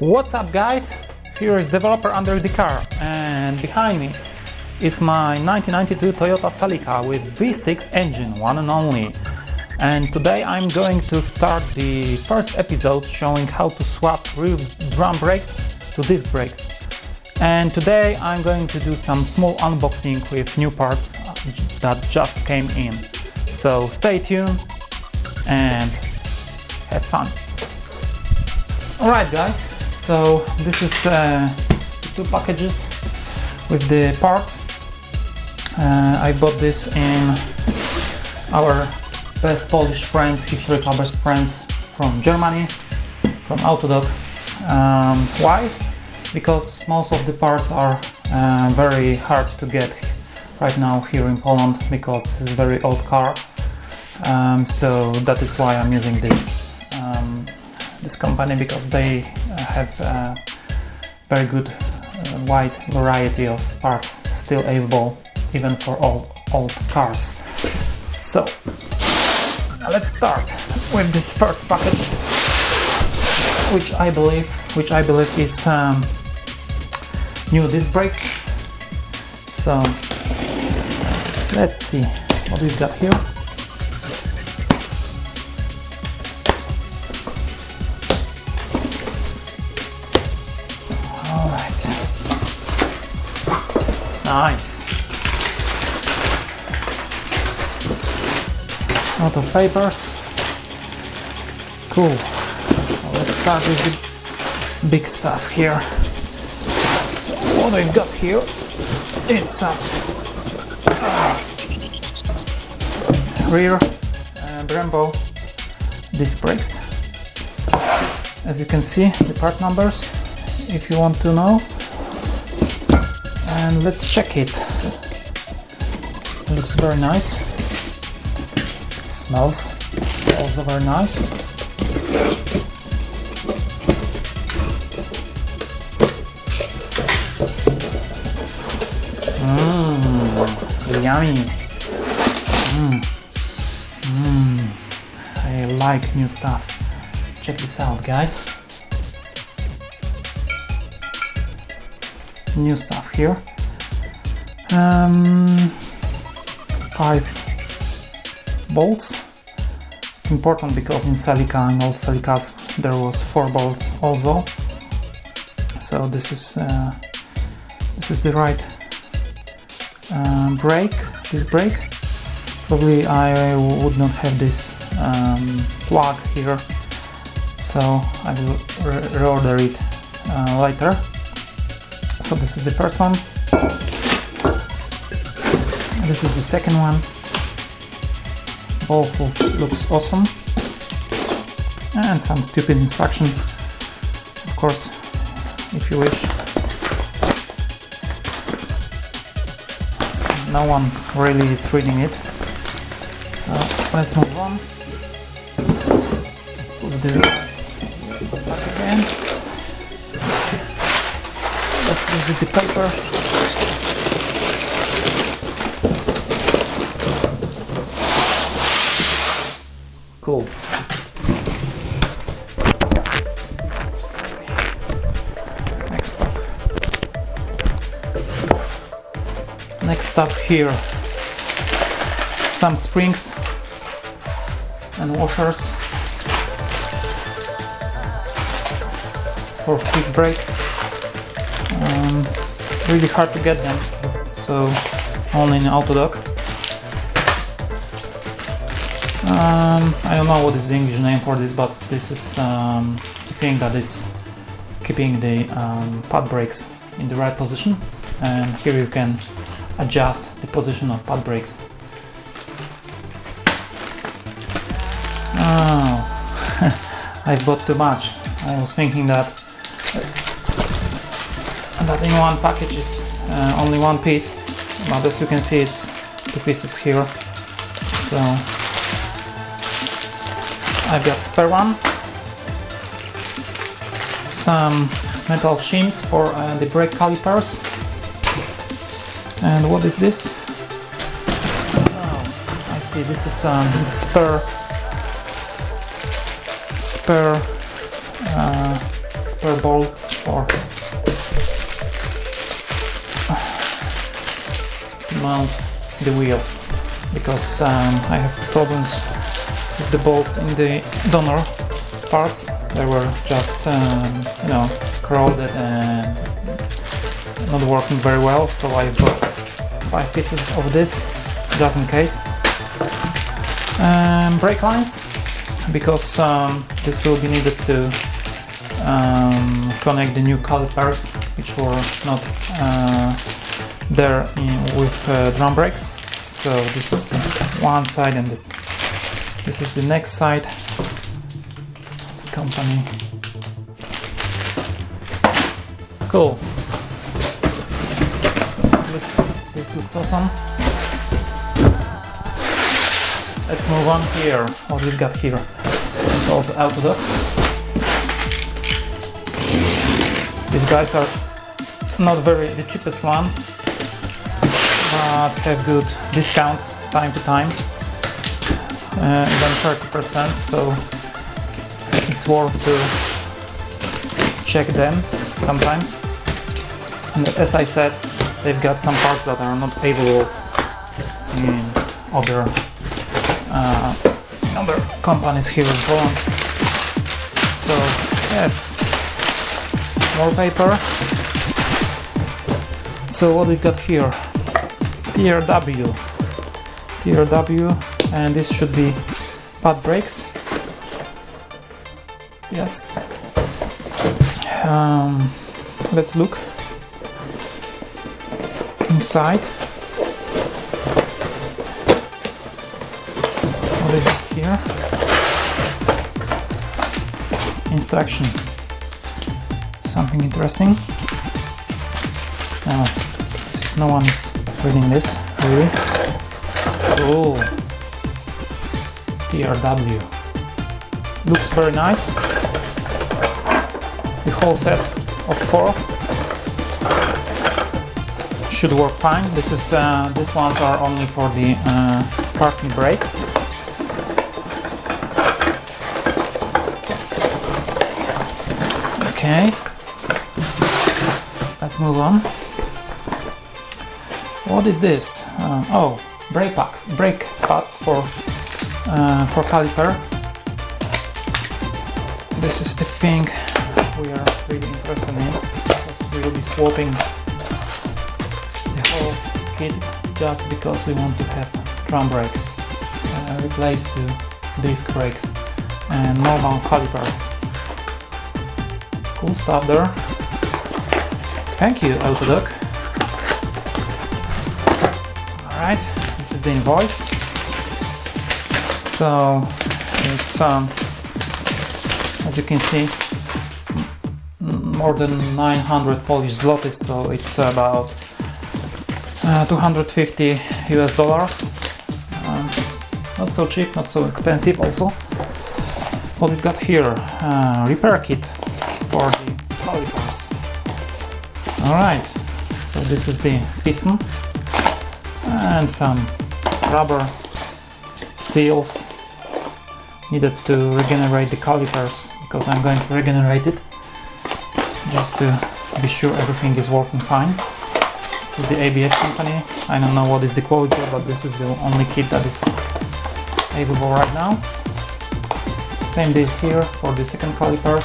What's up guys, here is developer under the car, and behind me is my 1992 Toyota Celica with V6 engine, one and only. And today I'm going to start the first episode showing how to swap rear drum brakes to disc brakes. And today I'm going to do some small unboxing with new parts that just came in. So stay tuned and have fun. Alright guys, so this is two packages with the parts. I bought this in our best Polish friends, historical best friends from Germany, from Autodoc. Why? Because most of the parts are very hard to get right now here in Poland, because it's a very old car. So that is why I'm using this company, because they have a very good wide variety of parts still available even for old cars. So let's start with this first package, which I believe is new disc brakes. So let's see what we've got here. Nice. A lot of papers. Cool. Well, let's start with the big stuff here. So what we've got here, it's some rear BREMBO disc brakes. As you can see, the part numbers, if you want to know. And let's check it. It looks very nice. Smells also very nice. Yummy. I like new stuff. Check this out, guys. New stuff here. 5 bolts. It's important because in Celica and old Celicas there was 4 bolts also. So this is the right this brake. Probably I would not have this plug here, so I will reorder it later. So this is the first one. This is the second one. Both looks awesome. And some stupid instruction, of course, if you wish. No one really is reading it. So let's move on. Put this back again. Let's use the paper. Cool. Next up here, some springs and washers for quick brake. Really hard to get them, so only in Autodoc. I don't know what is the English name for this, but this is the thing that is keeping the pad brakes in the right position, and here you can adjust the position of pad brakes. Oh, I bought too much. I was thinking that in one package is only one piece, but as you can see it's 2 pieces here. So I've got spare one, some metal shims for the brake calipers, and what is this? Oh, I see, this is spare spare bolts for to mount the wheel, because I have problems with the bolts in the donor parts. They were just you know, corroded and not working very well, so I bought 5 pieces of this just in case. Brake lines, because this will be needed to connect the new calipers, which were not there with drum brakes. So this is the one side, and this is the next side. Company. Cool. This looks awesome. Let's move on here. What we've got here? It's all the outdoor. These guys are not the cheapest ones, but have good discounts time to time, even 30%. So it's worth to check them sometimes. And as I said, they've got some parts that are not available in other companies here in Poland. So yes, more paper. So what we've got here? TRW, and this should be pad brakes. Yes. Let's look inside. What is it here? Instruction. Something interesting. No one is reading this, really. Oh, TRW. Looks very nice. The whole set of 4 should work fine. These ones are only for the parking brake. Okay, let's move on. What is this? Oh, brake pads for caliper. This is the thing we are really interested in, because we will be swapping the whole kit just because we want to have drum brakes replaced to disc brakes and normal calipers. Cool stuff there. Thank you, Autodoc. Alright, this is the invoice. So it's as you can see, more than 900 Polish zlotys, so it's about $250 US. Not so cheap, not so expensive also. What we've got here, repair kit for the calipers. Alright, so this is the piston and some rubber seals needed to regenerate the calipers, because I'm going to regenerate it just to be sure everything is working fine. This is the ABS company. I don't know what is the quality, but this is the only kit that is available right now. Same deal here for the second caliper.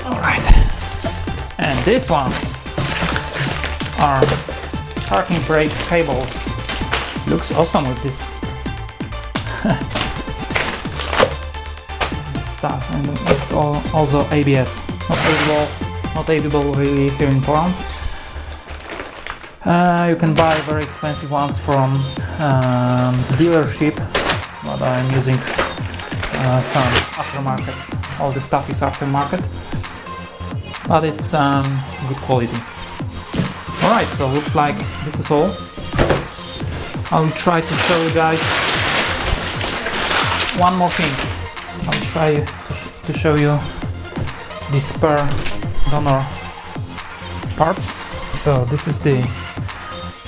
Alright, and these ones are parking brake cables. Looks awesome with this stuff, and it's also ABS. Not available really here in Poland. You can buy very expensive ones from dealership, but I'm using some aftermarket. All the stuff is aftermarket, but it's good quality. Alright, so looks like this is all. I will try to show you guys one more thing. I will try to show you the spare donor parts. So this is the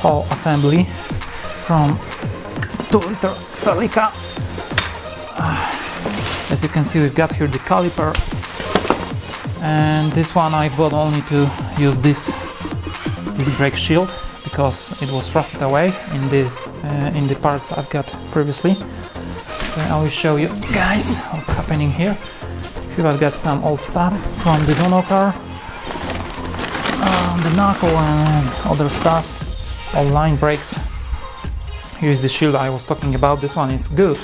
whole assembly from 2-liter Celica As you can see, we've got here the caliper, and this one I bought only to use this brake shield because it was rusted away in the parts I've got previously. So I will show you guys what's happening here. Here I've got some old stuff from the donor car, the knuckle and other stuff, all line brakes. Here's the shield I was talking about. This one is good.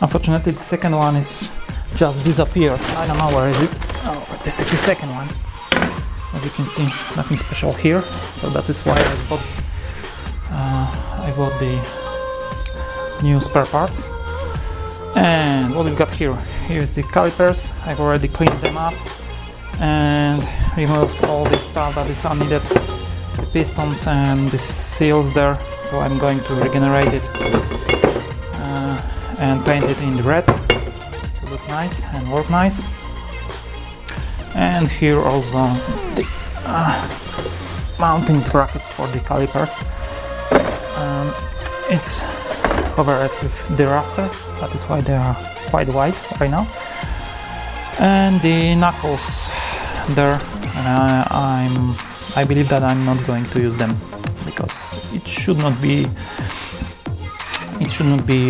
Unfortunately, the second one is just disappeared. I don't know where is it. Oh, but this is the second one. As you can see, nothing special here. So that is why I bought the new spare parts. And what we've got here, here's the calipers. I've already cleaned them up and removed all the stuff that is unneeded, the pistons and the seals there. So I'm going to regenerate it and paint it in the red to look nice and work nice. And here also it's the mounting brackets for the calipers. It's covered with the raster, that is why they are quite white right now. And the knuckles there, I believe that I'm not going to use them because it should not be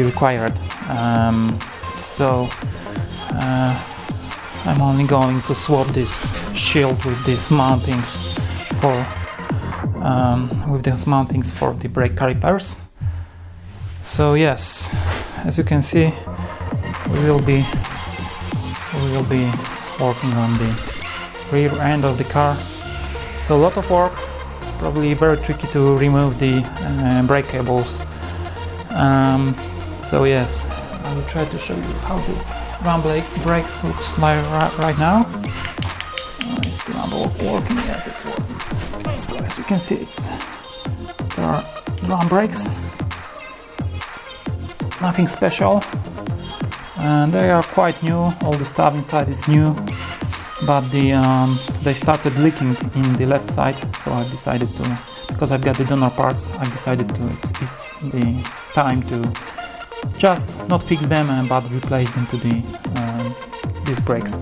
required. So I'm only going to swap this shield with these mountings for the brake calipers. So yes, as you can see, we will be working on the rear end of the car. So a lot of work, probably very tricky to remove the brake cables. So yes, I will try to show you how the drum brakes looks like right now. Is the drum working? Yes, it's working. So as you can see, there are drum brakes. Nothing special, and they are quite new. All the stuff inside is new, but they started leaking in the left side. So I decided to, because I've got the donor parts, I decided to it's the time to just not fix them but replace them to these brakes.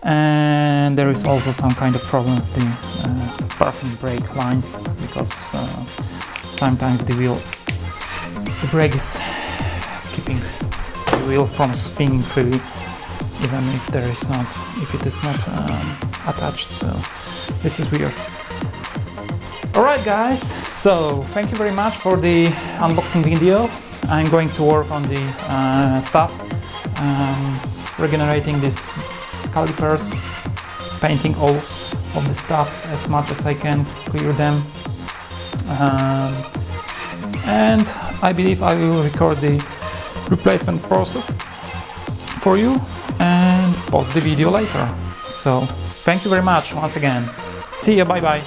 And there is also some kind of problem with the parking brake lines, because sometimes the brake is keeping the wheel from spinning freely, even if it is not attached. So this is weird. Alright guys, so thank you very much for the unboxing video. I'm going to work on the stuff, regenerating these calipers, painting all of the stuff as much as I can, clear them, and I believe I will record the replacement process for you and post the video later. So thank you very much once again. See you, bye bye.